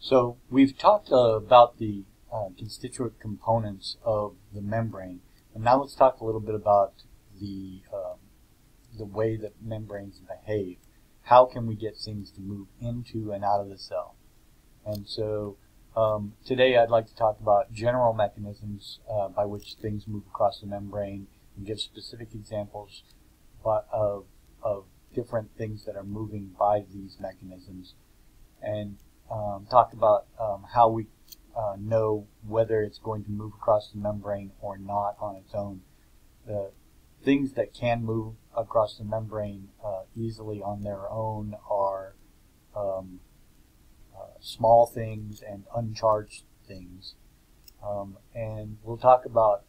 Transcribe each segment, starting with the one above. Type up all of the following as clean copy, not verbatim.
So we've talked about the constituent components of the membrane, and now let's talk a little bit about the way that membranes behave. How can we get things to move into and out of the cell? And so today I'd like to talk about general mechanisms by which things move across the membrane and give specific examples of different things that are moving by these mechanisms, and talk about how we know whether it's going to move across the membrane or not on its own. The things that can move across the membrane easily on their own are small things and uncharged things. And we'll talk about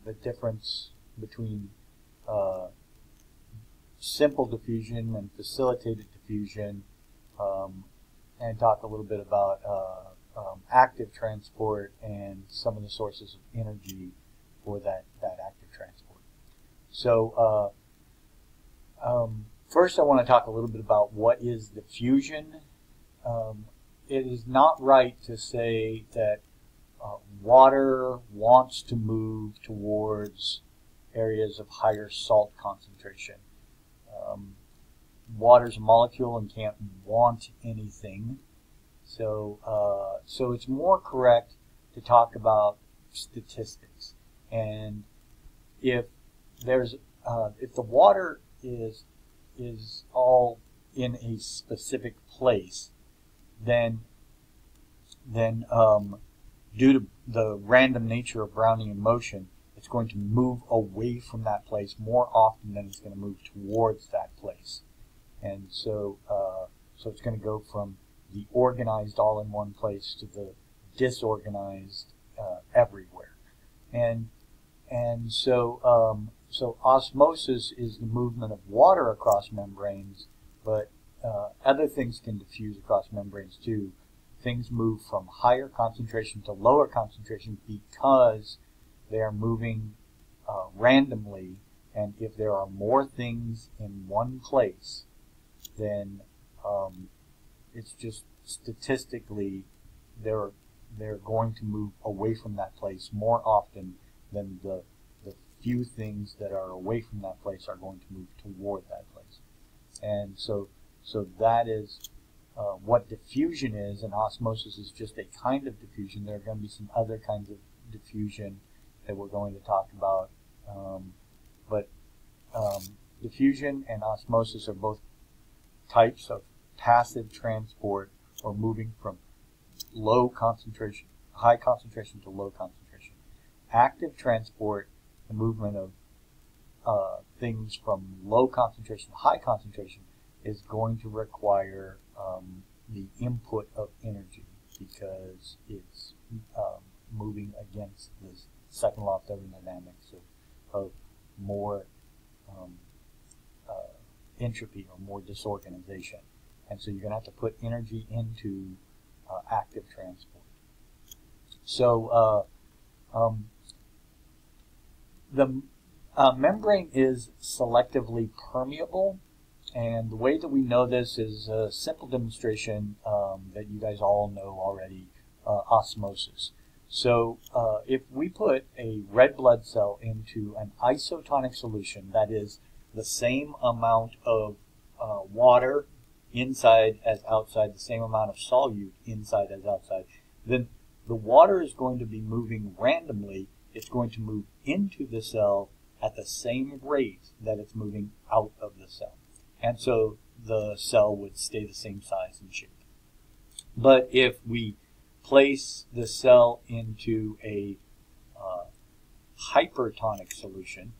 the difference between simple diffusion and facilitated diffusion, and talk a little bit about active transport and some of the sources of energy for that active transport. So first I want to talk a little bit about what is diffusion. It is not right to say that water wants to move towards areas of higher salt concentration. Water's a molecule and can't want anything, so it's more correct to talk about statistics. And if there's if the water is all in a specific place, then due to the random nature of Brownian motion, it's going to move away from that place more often than it's going to move towards that place. And so so it's going to go from the organized all in one place to the disorganized everywhere. And so so osmosis is the movement of water across membranes, but other things can diffuse across membranes too. Things move from higher concentration to lower concentration because they are moving randomly, and if there are more things in one place, then it's just statistically they're going to move away from that place more often than the few things that are away from that place are going to move toward that place. And so that is what diffusion is, and osmosis is just a kind of diffusion. There are going to be some other kinds of diffusion that we're going to talk about, but diffusion and osmosis are both types of passive transport, or moving from high concentration to low concentration. Active transport, the movement of things from low concentration to high concentration, is going to require the input of energy, because it's moving against the second law of thermodynamics of more entropy or more disorganization. And so you're going to have to put energy into active transport. So the membrane is selectively permeable, and the way that we know this is a simple demonstration that you guys all know already, osmosis. So if we put a red blood cell into an isotonic solution, that is the same amount of water inside as outside, the same amount of solute inside as outside, then the water is going to be moving randomly. It's going to move into the cell at the same rate that it's moving out of the cell. And so the cell would stay the same size and shape. But if we place the cell into a hypertonic solution,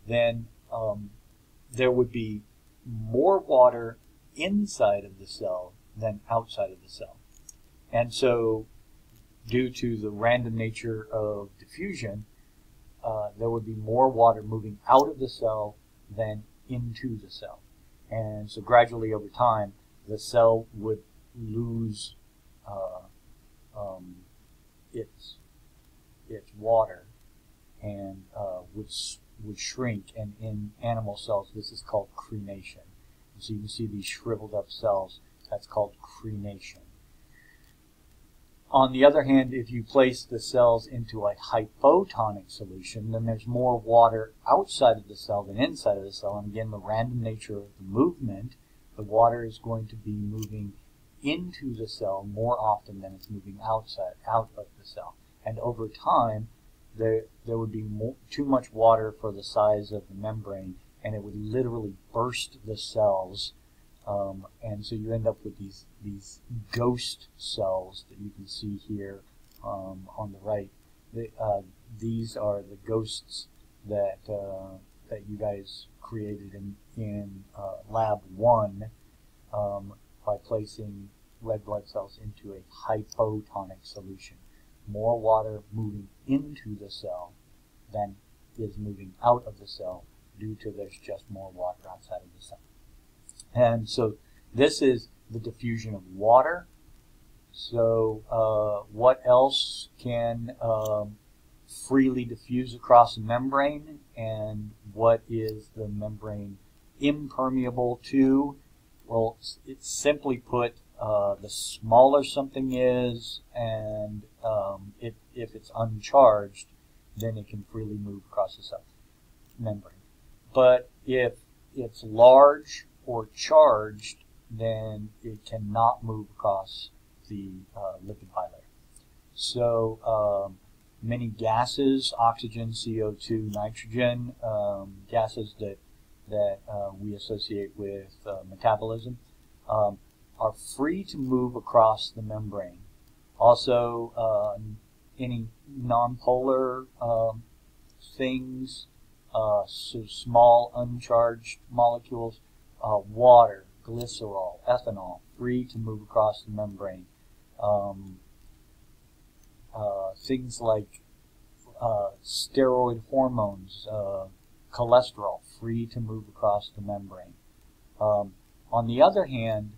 then there would be more water inside of the cell than outside of the cell. And so due to the random nature of diffusion, there would be more water moving out of the cell than into the cell. And so gradually over time, the cell would lose its water and would shrink. And in animal cells, this is called crenation. So you can see these shriveled up cells. That's called crenation. On the other hand, if you place the cells into a hypotonic solution, then there's more water outside of the cell than inside of the cell. And again, the random nature of the movement, the water is going to be moving into the cell more often than it's moving out of the cell. And over time, there would be too much water for the size of the membrane, and it would literally burst the cells. And so you end up with these ghost cells that you can see here on the right. These are the ghosts that you guys created in Lab 1 by placing red blood cells into a hypotonic solution. More water moving into the cell than is moving out of the cell due to there's just more water outside of the cell. And so this is the diffusion of water. So what else can freely diffuse across a membrane, and what is the membrane impermeable to? Well, it's simply put, the smaller something is, and if it's uncharged, then it can freely move across the cell membrane. But if it's large or charged, then it cannot move across the lipid bilayer. So many gases, oxygen, CO2, nitrogen, gases that we associate with metabolism, are free to move across the membrane. Also, any nonpolar things, so small uncharged molecules, water, glycerol, ethanol, free to move across the membrane. Things like steroid hormones, cholesterol, free to move across the membrane. On the other hand,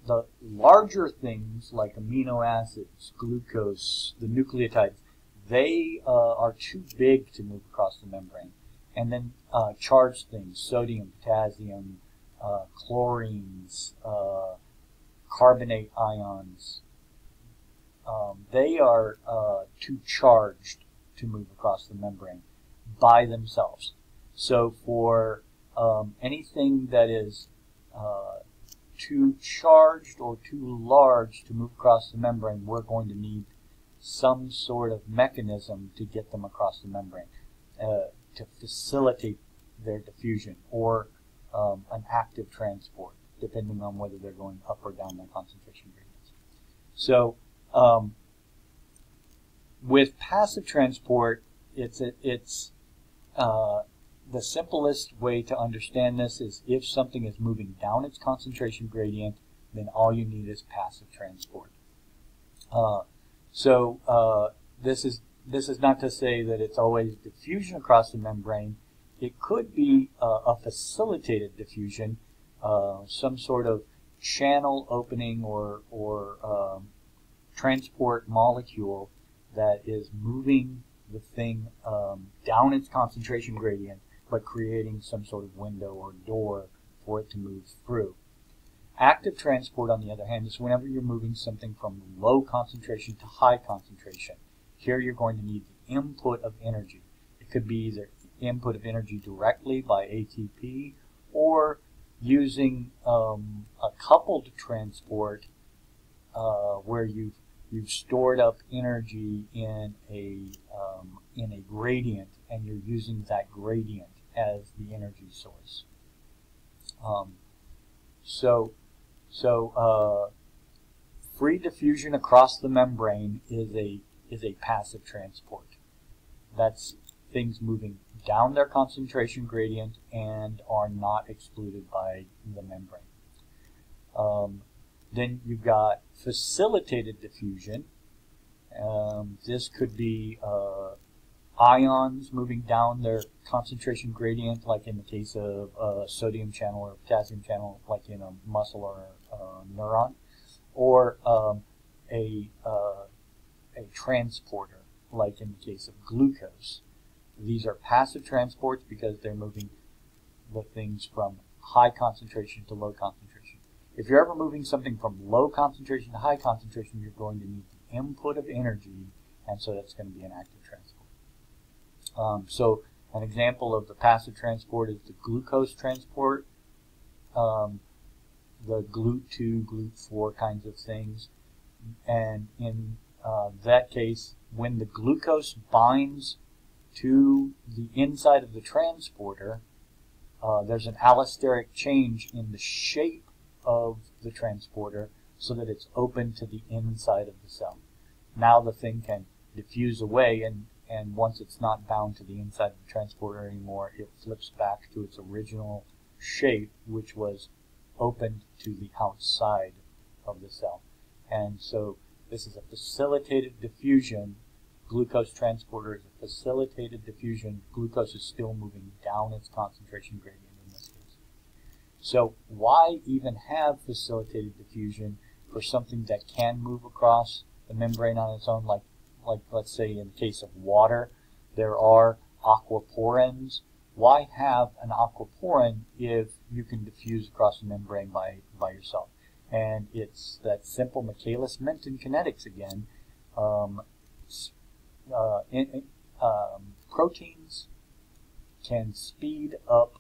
the larger things like amino acids, glucose, the nucleotides, they are too big to move across the membrane. And then charged things, sodium, potassium, chlorines, carbonate ions, they are too charged to move across the membrane by themselves. So for anything that is too charged or too large to move across the membrane, we're going to need some sort of mechanism to get them across the membrane to facilitate their diffusion, or an active transport, depending on whether they're going up or down their concentration gradients. So with passive transport, it's the simplest way to understand this is if something is moving down its concentration gradient, then all you need is passive transport. This is not to say that it's always diffusion across the membrane. It could be a facilitated diffusion, some sort of channel opening or transport molecule that is moving the thing down its concentration gradient, but creating some sort of window or door for it to move through. Active transport, on the other hand, is whenever you're moving something from low concentration to high concentration. Here you're going to need the input of energy. It could be either input of energy directly by ATP, or using a coupled transport where you've stored up energy in a gradient, and you're using that gradient as the energy source. Free diffusion across the membrane is a passive transport. That's things moving down their concentration gradient and are not excluded by the membrane. Then you've got facilitated diffusion. This could be ions moving down their concentration gradient, like in the case of a sodium channel or potassium channel, like in a muscle or a neuron, or a transporter, like in the case of glucose. These are passive transports because they're moving the things from high concentration to low concentration. if you're ever moving something from low concentration to high concentration, you're going to need the input of energy, and so that's going to be an active transport. So an example of the passive transport is the glucose transport, the GLUT2, GLUT4 kinds of things. And in that case, when the glucose binds to the inside of the transporter, there's an allosteric change in the shape of the transporter so that it's open to the inside of the cell. Now the thing can diffuse away, and once it's not bound to the inside of the transporter anymore, it flips back to its original shape, which was open to the outside of the cell. And so this is a facilitated diffusion. Glucose transporter is a facilitated diffusion. Glucose is still moving down its concentration gradient in this case. So why even have facilitated diffusion for something that can move across the membrane on its own, like let's say in the case of water, there are aquaporins. Why have an aquaporin if you can diffuse across the membrane by yourself? And it's that simple Michaelis-Menten kinetics again. Proteins can speed up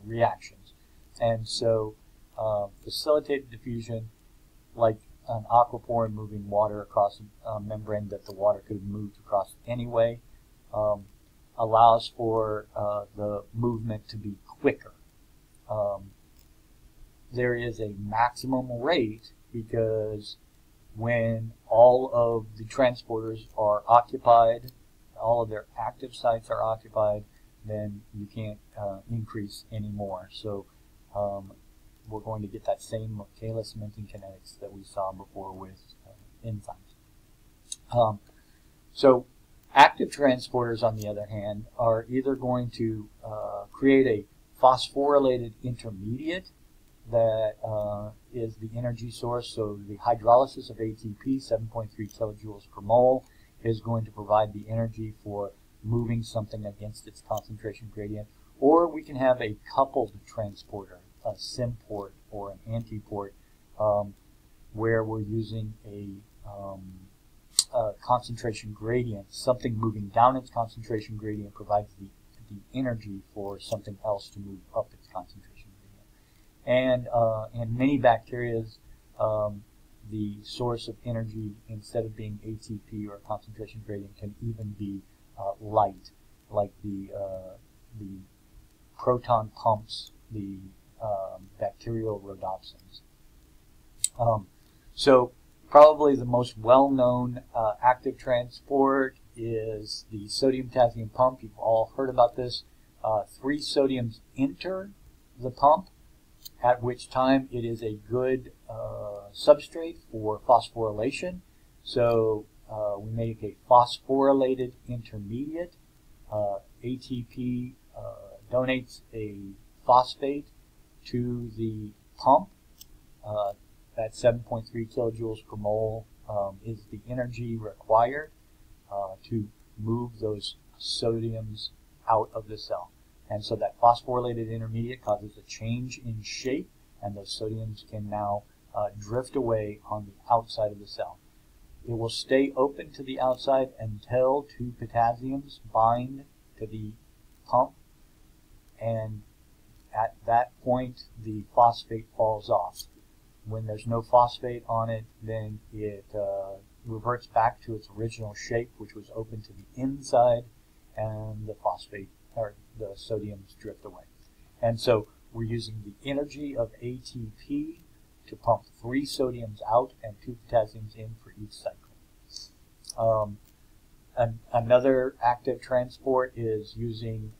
reactions. And so facilitated diffusion, like an aquaporin moving water across a membrane that the water could have moved across anyway, allows for the movement to be quicker. There is a maximum rate because when all of the transporters are occupied, all of their active sites are occupied, then you can't increase anymore. So we're going to get that same Michaelis-Menten kinetics that we saw before with enzymes. So active transporters, on the other hand, are either going to create a phosphorylated intermediate that is the energy source. So the hydrolysis of ATP, 7.3 kilojoules per mole, is going to provide the energy for moving something against its concentration gradient. Or we can have a coupled transporter, a symport or an antiport, where we're using a concentration gradient. Something moving down its concentration gradient provides the energy for something else to move up its concentration gradient. And in many bacteria, the source of energy, instead of being ATP or concentration gradient, can even be light, like the proton pumps, the bacterial rhodopsins. So probably the most well-known active transport is the sodium-potassium pump. You've all heard about this. 3 sodiums enter the pump, at which time it is a good substrate for phosphorylation. So we make a phosphorylated intermediate. ATP donates a phosphate to the pump. That 7.3 kilojoules per mole is the energy required to move those sodiums out of the cell. And so that phosphorylated intermediate causes a change in shape, and those sodiums can now drift away on the outside of the cell. It will stay open to the outside until 2 potassiums bind to the pump, and at that point the phosphate falls off. When there's no phosphate on it, then it reverts back to its original shape, which was open to the inside, and the phosphate or the sodiums drift away. And so we're using the energy of ATP to pump 3 sodiums out and 2 potassiums in for each cycle. Another active transport is using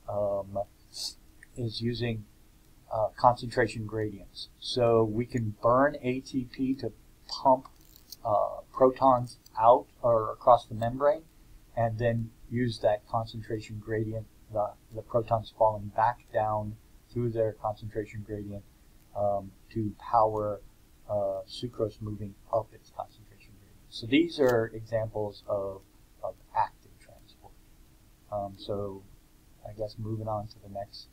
concentration gradients. So we can burn ATP to pump protons out or across the membrane, and then use that concentration gradient, the protons falling back down through their concentration gradient to power sucrose moving up its concentration gradient. So these are examples of active transport. So I guess moving on to the next